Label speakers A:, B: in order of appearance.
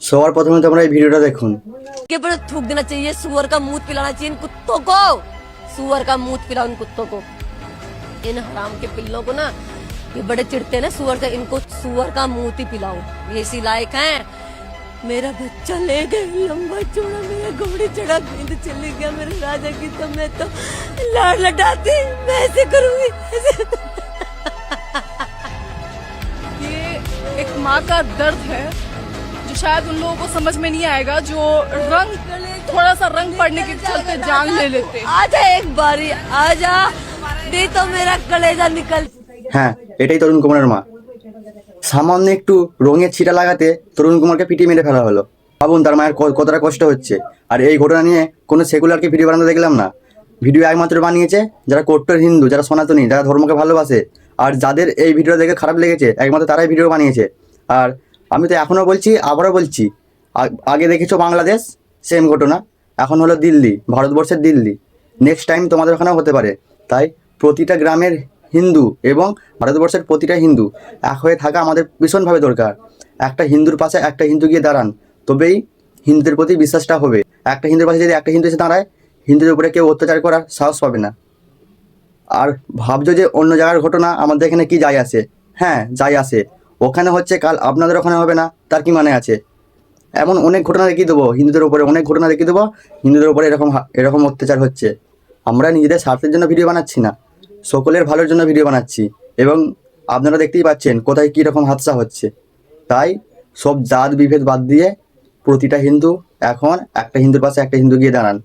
A: সবার প্রথমে তোমরা এই ভিডিওটা দেখুন।
B: के पर थूक देना चाहिए, सुअर का मूत पिलाना चाहिए इन कुत्तों को, सुअर का मूत पिलाओ इन कुत्तों को, इन हराम के पिल्लों को ना, ये बड़े चिढ़ते हैं ना सुअर से, इनको सुअर का मूत ही पिलाओ, ये इसी लायक हैं। मेरा बच्चा ले गए लंबा चौड़ा, मेरा घोड़ी चढ़ा नींद चली गया मेरे राजा की, तो मैं तो लाड़ लटाती, मैं ऐसे करूंगी ऐसे।
C: ये एक माँ का दर्द है जो शायद उन लोगों को समझ में नहीं आएगा, जो रंग थोड़ा सा रंग पड़ने के चलते जान ले लेते।
B: आजा एक बारी आजा, नहीं तो मेरा कलेजा निकल।
A: হ্যাঁ, এটাই তরুণ কুমারের মা। সামান্য একটু রঙের ছিটা লাগাতে তরুণ কুমারকে পিটিয়ে মেরে ফেলা হলো। ভাবুন তার মায়ের কতটা কষ্ট হচ্ছে। আর এই ঘটনা নিয়ে কোনো সেকুলারকে ভিডিও বানাতে দেখলাম না। ভিডিও একমাত্র বানিয়েছে যারা কট্টর হিন্দু, যারা সনাতনী, যারা ধর্মকে ভালোবাসে, আর যাদের এই ভিডিও দেখে খারাপ লেগেছে একমাত্র তারাই ভিডিও বানিয়েছে। আর আমি তো এখনও বলছি, আবারও বলছি, আগে দেখেছো বাংলাদেশ, সেম ঘটনা, এখন হলো দিল্লি, ভারতবর্ষের দিল্লি। নেক্সট টাইম তোমাদের ওখানেও হতে পারে। তাই প্রতিটা গ্রামের হিন্দু এবং ভারতবর্ষের প্রতিটা হিন্দু এক হয়ে থাকা আমাদের ভীষণভাবে দরকার। একটা হিন্দুর পাশে একটা হিন্দু গিয়ে দাঁড়ান, তবেই হিন্দুদের প্রতি বিশ্বাসটা হবে। একটা হিন্দুর পাশে যদি একটা হিন্দু এসে দাঁড়ায়, হিন্দুদের উপরে কেউ অত্যাচার করার সাহস পাবে না। আর ভাবছো যে অন্য জায়গার ঘটনা আমাদের এখানে কি যায় আসে? হ্যাঁ, যায় আসে। ওখানে হচ্ছে, কাল আপনাদের ওখানে হবে না, তার কি মানে আছে? এমন অনেক ঘটনা দেখিয়ে দেবো, হিন্দুদের উপরে অনেক ঘটনা দেখিয়ে দেবো, হিন্দুদের উপরে এরকম অত্যাচার হচ্ছে। আমরা নিজেদের স্বার্থের জন্য ভিডিও বানাচ্ছি না, সকলের ভালোর জন্য ভিডিও বানাচ্ছি। এবং আপনারা দেখতেই পাচ্ছেন কোথায় কী রকম হাদসা হচ্ছে। তাই সব জাত বিভেদ বাদ দিয়ে প্রতিটা হিন্দু এখন একটা হিন্দুর পাশে একটা হিন্দু গিয়ে দাঁড়ান।